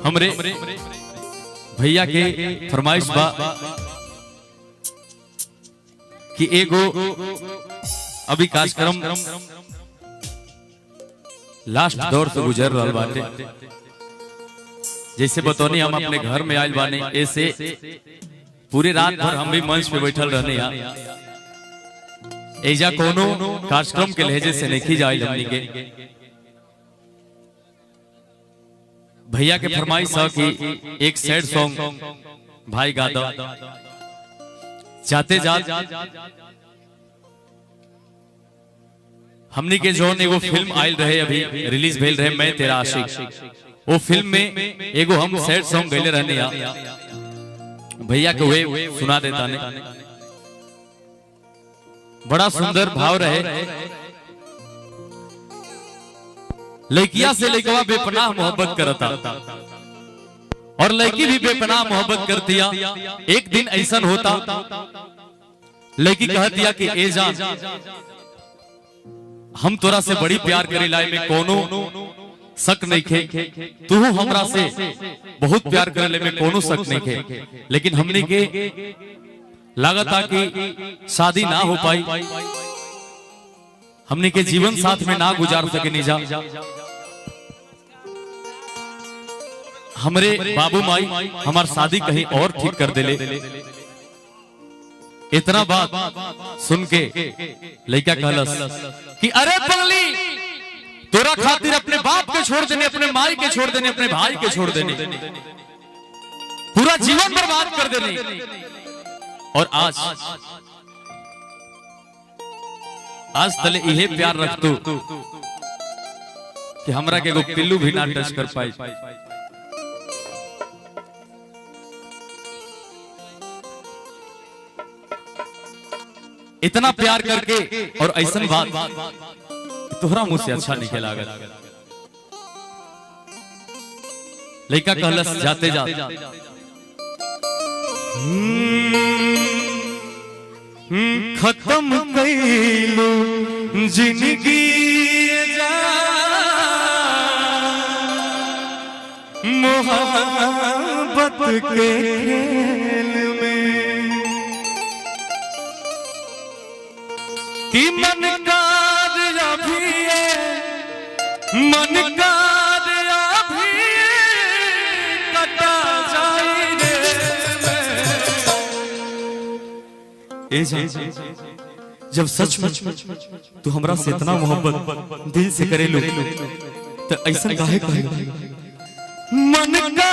हमरे भैया के फरमाइश बा कि एगो अभी कार्यक्रम लास्ट दौर से गुजर रहा बाटे। जैसे बतौनी हम अपने घर में आयल बाने, ऐसे पूरे रात भर हम भी मंच पे बैठल रहने एजा कोनो कार्यक्रम के लहजे से नहीं जाए हमनी के। भैया के फरमाइश है कि एक सैड सॉन्ग भाई गा दो। चाहते जा हमनी के जोन एगो फिल्म आयल रहे, अभी रिलीज भेल रहे, मैं तेरा आशिक। वो फिल्म में एगो हम सैड सॉन्ग गैले रहने भैया के वे सुना देता ने। बड़ा सुंदर भाव रहे। लड़किया से लड़कवा बेपनाह मोहब्बत करता और लड़की भी बेपनाह मोहब्बत करतिया। एक दिन ऐसा होता लड़की कह दिया कि ए जान हम तोरा से बड़ी प्यार करे लाई में कोनो शक नहीं खे, तू हमरा से बहुत प्यार करे में कोनो शक नहीं खे, लेकिन हमने के लागता कि शादी ना हो पाई, हमने के जीवन साथ में ना गुजार सके निजा। हमरे बाबू माई हमार शादी कहीं और ठीक कर देले। इतना बात सुन के लड़का कहलस कि अरे पगली, तोरा खातिर अपने बाप के छोड़ देने, अपने माई के छोड़ देने, अपने भाई के छोड़ देने, पूरा जीवन बर्बाद कर देने, और आज तले इहे प्यार रख तू कि हमरा के एगो पिल्लू भी ना टच कर पाई। इतना प्यार करके और ऐसा बात तोहरा मुंह से अच्छा नहीं लागल। लड़का कहलस जाते जा खत्म कैलू जिंदगी मोहब्बत के खेल में कि मन का मन का कटा जाए रे। जब सच तू हमरा से इतना मोहब्बत दिल से करेलू तो ऐसा काहे कहेगा मन का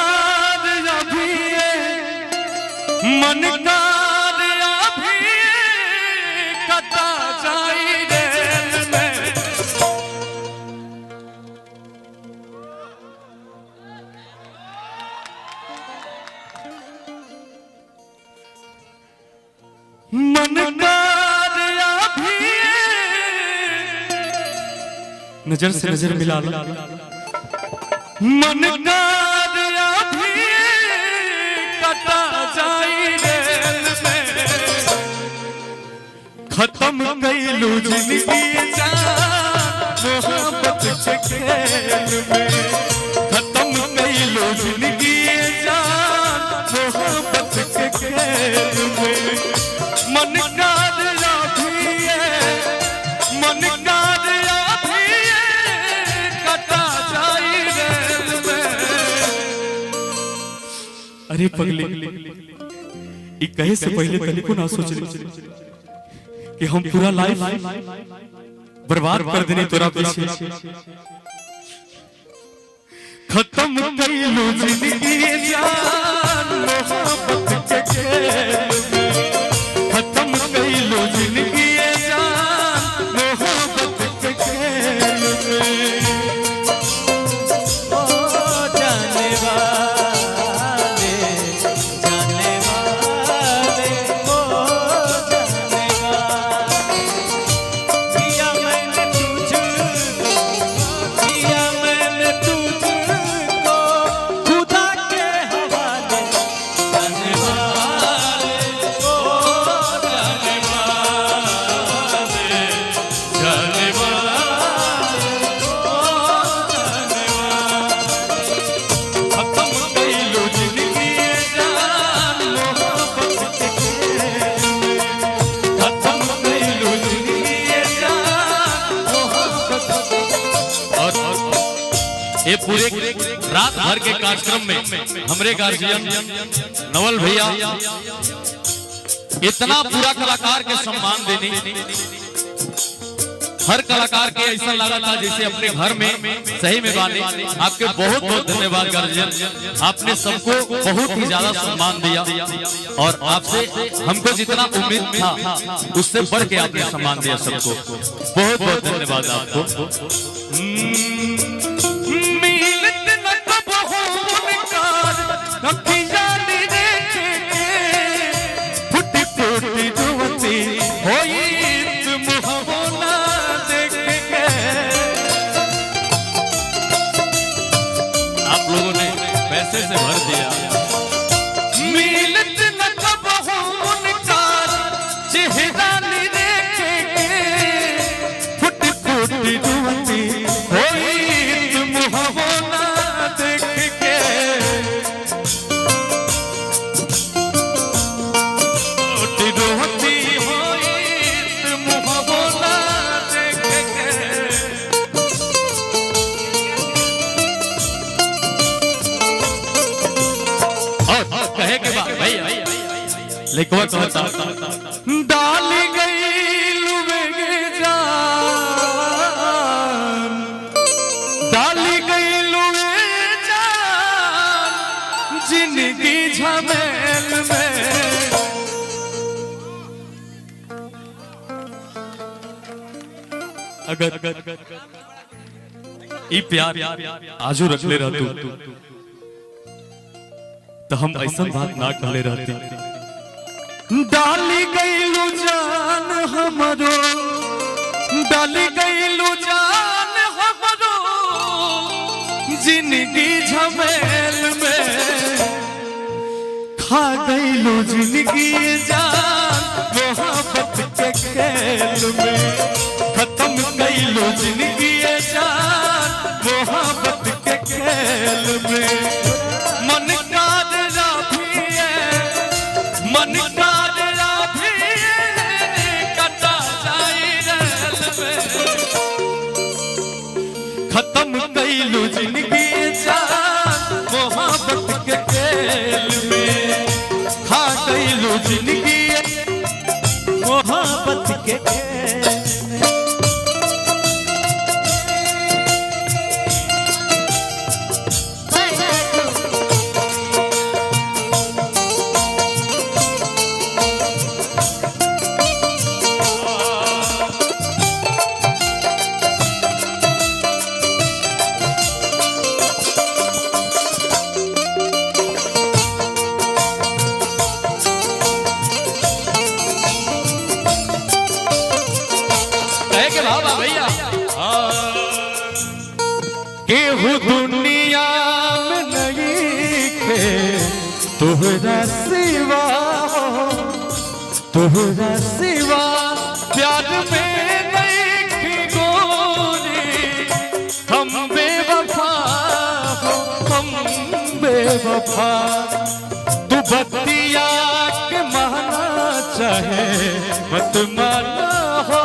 मन का कटा जाए रे। मन नजर से नजर मिला लो, मन कटा जाए रेल में। खत्म कैलू जिंदगी मोहब्बत के खेल में, खत्म कैलू जिंदगी मोहब्बत के खेल में। मन का मन का कटा जाए रेल में। अरे पगली, कहे से पहले तनिको ना सोच कि हम पूरा लाइफ बर्बाद कर देने तोरा पीछे। खत्म कैलू जिंदगी मोहब्बत के खेल में, खत्म कैलू जिंदगी मोहब्बत के खेल में। ओ जाने वाले ओ जाने वाले, किया मैंने तुझको खुदा के हवाले। खत्म कइलू जिंदगी जान मोहब्बत के खेल में, खत्म कइलू जिंदगी जान मोहब्बत। और ये पूरे रात भर के कार्यक्रम में हमरे गार्जियन नवल भैया इतना पूरा कलाकार के सम्मान देने, हर कलाकार के ऐसा लगा था जैसे अपने घर में सही में बाने। आपके बहुत बहुत धन्यवाद गार्जियन, आपने सबको बहुत ही ज्यादा सम्मान दिया और आपसे हमको जितना उम्मीद था उससे बढ़ के आपने सम्मान दिया सबको। बहुत बहुत धन्यवाद आपको। आप लोगों ने पैसे से भर दिया। मिलत न कब हो उनकार चेहरा देखेंगे, फुट फुट जुवती होई तुम होना देखेंगे, फुट जुवती होई तुम होना देखेंगे। कहे के बाद भैया लिखवा कहता डाली गई लुबे जान, डाली गई लुबे जान जिंदगी झमेल में। अगर ई प्यार आजू रख ले रहतू तो हम ऐसा बात ना कहले रहते। डाली गईलू जान हमरो, डाली गईलू जान हमरो जिंदगी झमेल में, खा गईलू जिंदगी जान मोहब्बत के खेल में, खत्म गईलू जिंदगी जान मोहब्बत के खेल में। मन मन काजरा भी कटा जाई रेल में, खत्म कइलू जिंदगी जान मोहब्बत के खेल में, खा गइलू जिंदगी मोहब्बत के खेल में। भैया केहू दुनिया में नहीं खे तोहरा सिवा, तोहरा सिवा प्यार में नहीं थी गोरी, हम बेवफा हो हम बेवफा। तू बतिया के माना चाहे मत माना हो,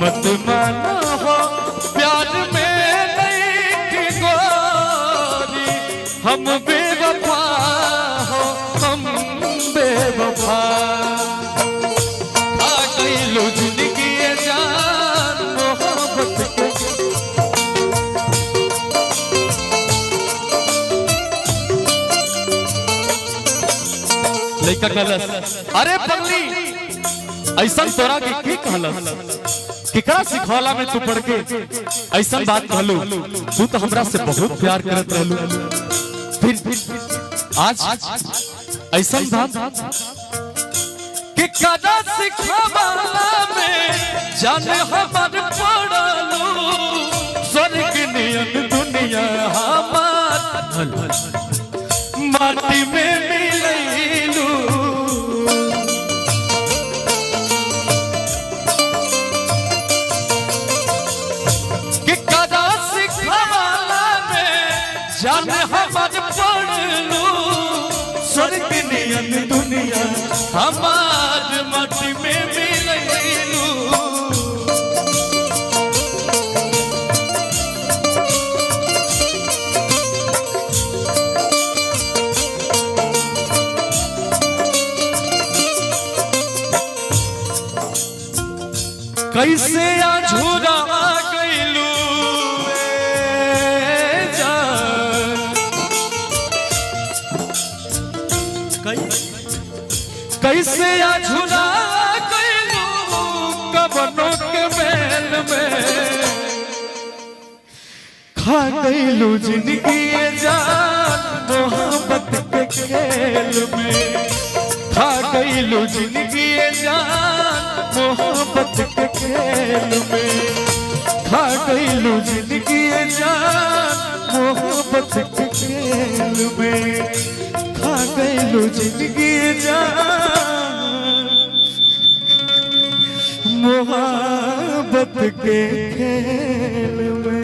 मत माना हो प्यार में नहीं थी गोरी, हम बेवफा हो हम बेवफा। आ गइलू जिंदगी जान मोहब्बत के, लइका कहलस अरे पगली ऐसा तोरा के की कहलस, केकरा सिखौला में तू पढ़ के ऐसा बात कहलू, तू तो हमरा से बहुत प्यार करत रहलू, फिर आज ऐसा बात कि कदा सिखौला में जाने हमर पड़लू, स्वर्ग नियन दुनिया हमार माटी में मिलैलू। कि कदा सिखौला में जाने हमार पड़लू स्वर्ग नियन दुनिया हमार माटी में मिलैलू कैसे अझूरा गइलू कैसे अझूरा गइलू कवनों के मेल में खा गइलू जिंदगी जान मोहब्बत के खेल में खा गइलू जिंदगी जान मोहब्बत के खेल में खा गइलू जिंदगी जान मोहब्बत के खेल में खा गइलू जिंदगी जान मोहब्बत के खेल में।